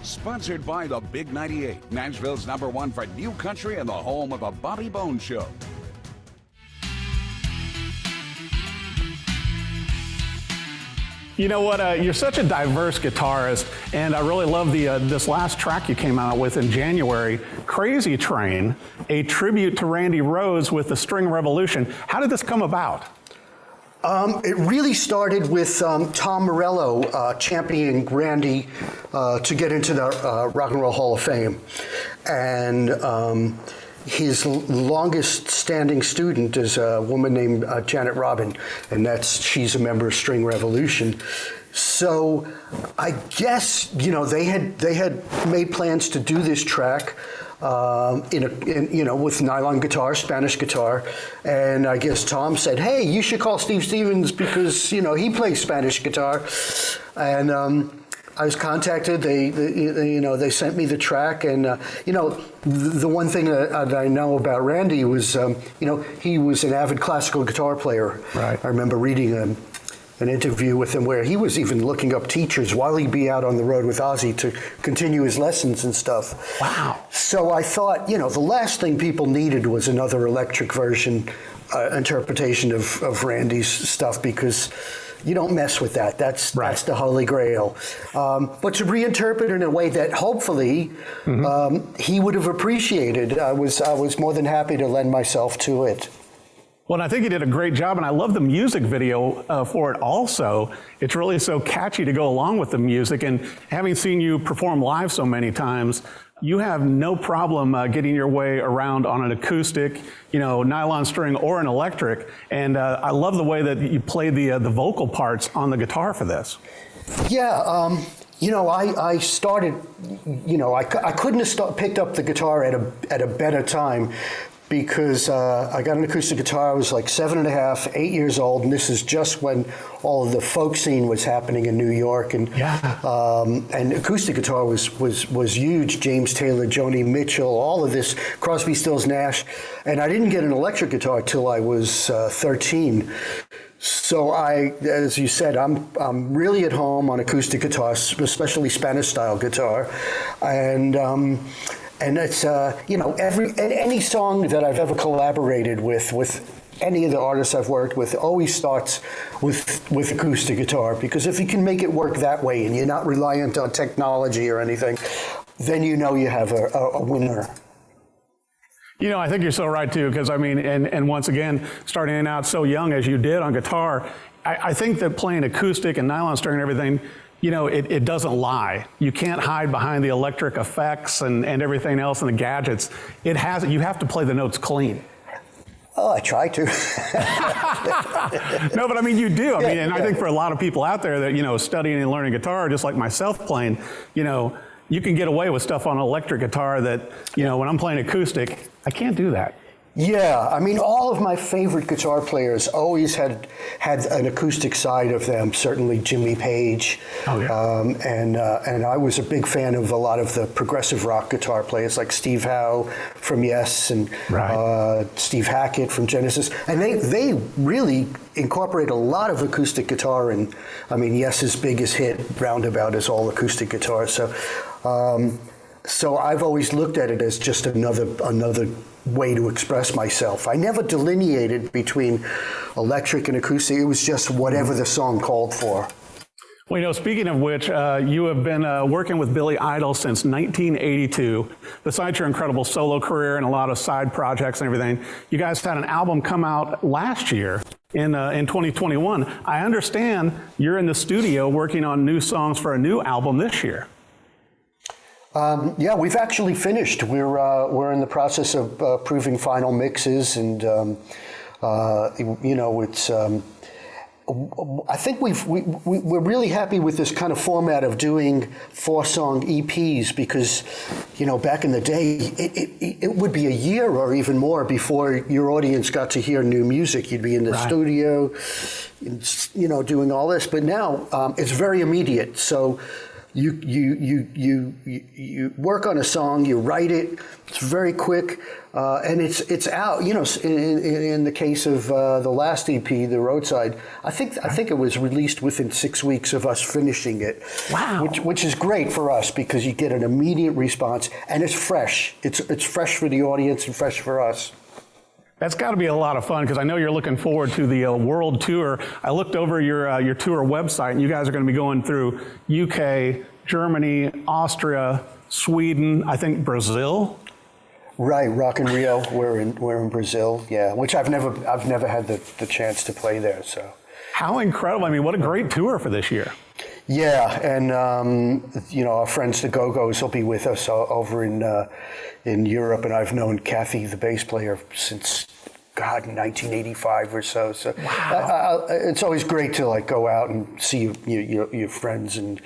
Sponsored by the Big 98, Nashville's #1 for new country and the home of the Bobby Bones Show. You know what? You're such a diverse guitarist, and I really love the this last track you came out with in January, Crazy Train, a tribute to Randy Rhodes with the String Revolution. How did this come about? It really started with Tom Morello championing Randy to get into the Rock and Roll Hall of Fame. And his longest standing student is a woman named Janet Robin, and she's a member of String Revolution. So I guess, they had made plans to do this track with nylon guitar, Spanish guitar, and I guess Tom said, "Hey, you should call Steve Stevens because he plays Spanish guitar," and I was contacted. They sent me the track, and the one thing that I know about Randy was he was an avid classical guitar player. Right. I remember reading an interview with him where he was even looking up teachers while he'd be out on the road with Ozzy to continue his lessons and stuff. Wow. So I thought, the last thing people needed was another electric version interpretation of Randy's stuff, because you don't mess with that. That's the holy grail. But to reinterpret in a way that hopefully he would have appreciated, I was more than happy to lend myself to it. Well, I think you did a great job, and I love the music video for it also. It's really so catchy to go along with the music, and having seen you perform live so many times, you have no problem getting your way around on an acoustic, nylon string or an electric, and I love the way that you play the vocal parts on the guitar for this. Yeah, I started, I couldn't have picked up the guitar at a better time, because I got an acoustic guitar. I was like 7.5, 8 years old, and this is just when all of the folk scene was happening in New York, and acoustic guitar was huge. James Taylor, Joni Mitchell, all of this, Crosby, Stills, Nash, and I didn't get an electric guitar till I was 13. So as you said, I'm really at home on acoustic guitar, especially Spanish style guitar, and it's any song that I've ever collaborated with any of the artists I've worked with always starts with acoustic guitar, because if you can make it work that way and you're not reliant on technology or anything, then you have a winner. I think you're so right too, because and once again, starting out so young as you did on guitar, I think that playing acoustic and nylon string and everything, it doesn't lie. You can't hide behind the electric effects and everything else and the gadgets. You have to play the notes clean. Oh, I try to. No, but you do. And I think for a lot of people out there that, studying and learning guitar, just like myself playing, you can get away with stuff on an electric guitar that, when I'm playing acoustic, I can't do that. Yeah, all of my favorite guitar players always had an acoustic side of them. Certainly Jimmy Page, and I was a big fan of a lot of the progressive rock guitar players like Steve Howe from Yes, and Steve Hackett from Genesis, and they really incorporate a lot of acoustic guitar. And Yes's biggest hit, Roundabout, is all acoustic guitar. So I've always looked at it as just another way to express myself. I never delineated between electric and acoustic. It was just whatever the song called for. Well, speaking of which, you have been working with Billy Idol since 1982. Besides your incredible solo career and a lot of side projects and everything, you guys had an album come out last year in 2021. I understand you're in the studio working on new songs for a new album this year. Yeah, we've actually finished. We're in the process of proving final mixes, and it's. I think we're really happy with this kind of format of doing 4-song EPs, because back in the day it would be a year or even more before your audience got to hear new music. You'd be in the studio, doing all this, but now it's very immediate. So You work on a song, you write it. It's very quick, and it's out. You know, in the case of the last EP, the Roadside, I think it was released within 6 weeks of us finishing it. Wow. Which is great for us because you get an immediate response, and it's fresh. It's fresh for the audience and fresh for us. That's got to be a lot of fun because I know you're looking forward to the world tour. I looked over your tour website, and you guys are going to be going through UK, Germany, Austria, Sweden, I think Brazil. Right, Rock in Rio. We're in Brazil, yeah. Which I've never had the chance to play there. So how incredible! I mean, what a great tour for this year. Yeah, and you know, our friends the Go-Go's will be with us over in Europe, and I've known Kathy, the bass player, since 1985 or so. So wow. It's always great to like go out and see your friends, and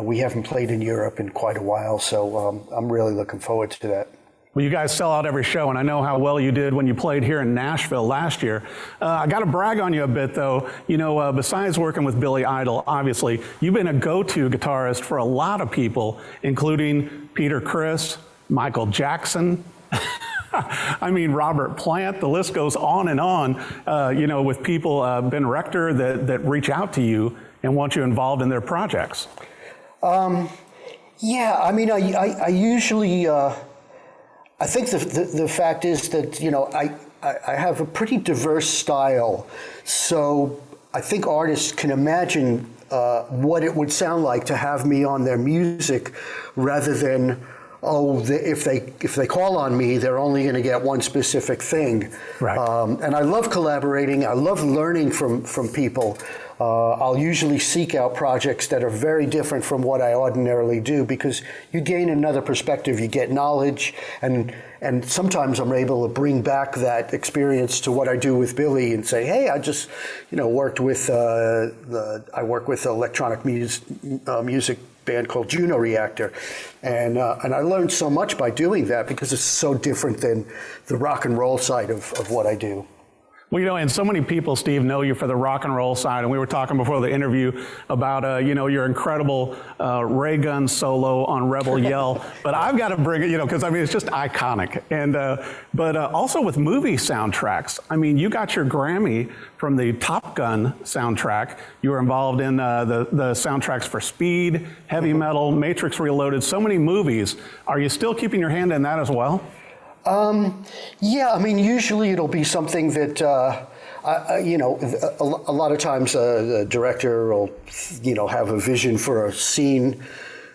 we haven't played in Europe in quite a while, so I'm really looking forward to that. Well, you guys sell out every show, and I know how well you did when you played here in Nashville last year. I got to brag on you a bit, though. You know, besides working with Billy Idol, obviously, you've been a go-to guitarist for a lot of people, including Peter Criss, Michael Jackson, I mean, Robert Plant, the list goes on and on, you know, with people, Ben Rector, that reach out to you and want you involved in their projects. Yeah, I mean, I usually... I think the fact is that, you know, I have a pretty diverse style, so I think artists can imagine what it would sound like to have me on their music rather than, if they call on me, they're only going to get one specific thing. Right. And I love collaborating. I love learning from people. I'll usually seek out projects that are very different from what I ordinarily do because you gain another perspective, you get knowledge, and sometimes I'm able to bring back that experience to what I do with Billy and say, hey, I just, you know, worked with I work with an electronic music band called Juno Reactor, and I learned so much by doing that because it's so different than the rock and roll side of what I do. Well, you know, and so many people, Steve, know you for the rock and roll side, and we were talking before the interview about, you know, your incredible ray gun solo on Rebel Yell. But I've got to bring it, you know, because I mean, it's just iconic. And but also with movie soundtracks. I mean, you got your Grammy from the Top Gun soundtrack. You were involved in the soundtracks for Speed, Heavy Metal, Matrix Reloaded, so many movies. Are you still keeping your hand in that as well? Yeah, I mean, usually it'll be something that, you know, a lot of times the director will, you know, have a vision for a scene,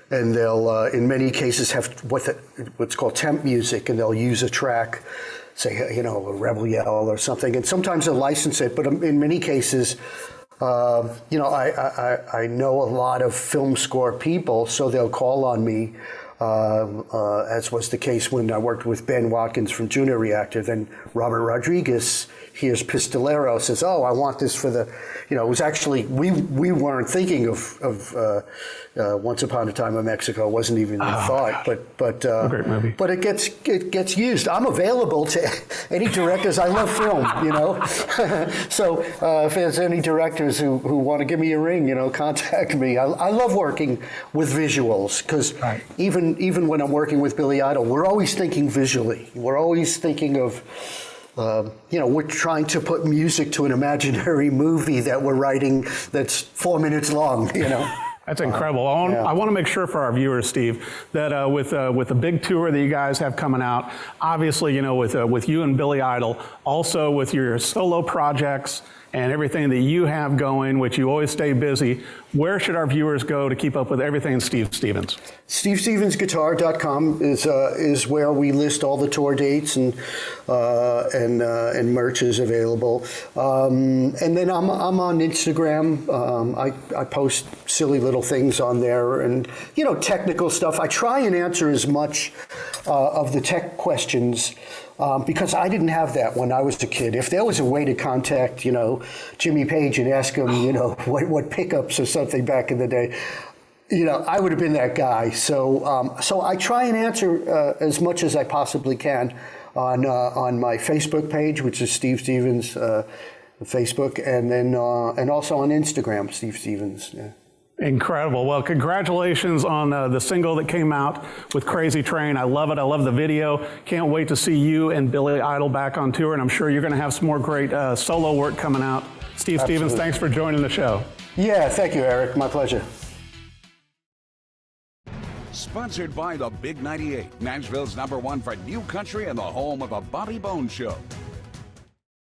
and they'll, in many cases, have what's called temp music, and they'll use a track, say, you know, a Rebel Yell or something, and sometimes they'll license it, but in many cases, you know, I know a lot of film score people, so they'll call on me. As was the case when I worked with Ben Watkins from Juno Reactor. Then Robert Rodriguez hears Pistolero, says, "Oh, I want this for the," you know, it was actually we weren't thinking of Once Upon a Time in Mexico. It wasn't even in thought, but great movie. But it gets used. I'm available to any directors. I love film, you know. So if there's any directors who want to give me a ring, you know, contact me. I love working with visuals because even when I'm working with Billy Idol, we're always thinking visually. We're always thinking of, you know, we're trying to put music to an imaginary movie that we're writing that's 4 minutes long, you know. That's incredible. I want to make sure for our viewers, Steve, that with the big tour that you guys have coming out, obviously, you know, with you and Billy Idol, also with your solo projects and everything that you have going, which you always stay busy, where should our viewers go to keep up with everything Steve Stevens? SteveStevensGuitar.com is where we list all the tour dates and merch is available. And then I'm on Instagram. I post silly little things on there and, you know, technical stuff. I try and answer as much of the tech questions because I didn't have that when I was a kid. If there was a way to contact, you know, Jimmy Page and ask him, you know, what pickups or something back in the day, you know, I would have been that guy. So so I try and answer as much as I possibly can on my Facebook page, which is Steve Stevens Facebook, and then and also on Instagram, Steve Stevens. Yeah. Incredible. Well, congratulations on the single that came out with Crazy Train. I love it. I love the video. Can't wait to see you and Billy Idol back on tour, and I'm sure you're going to have some more great solo work coming out. Steve Absolutely. Stevens, thanks for joining the show. Yeah, thank you, Eric. My pleasure. Sponsored by the Big 98, Nashville's #1 for new country and the home of a Bobby Bones Show.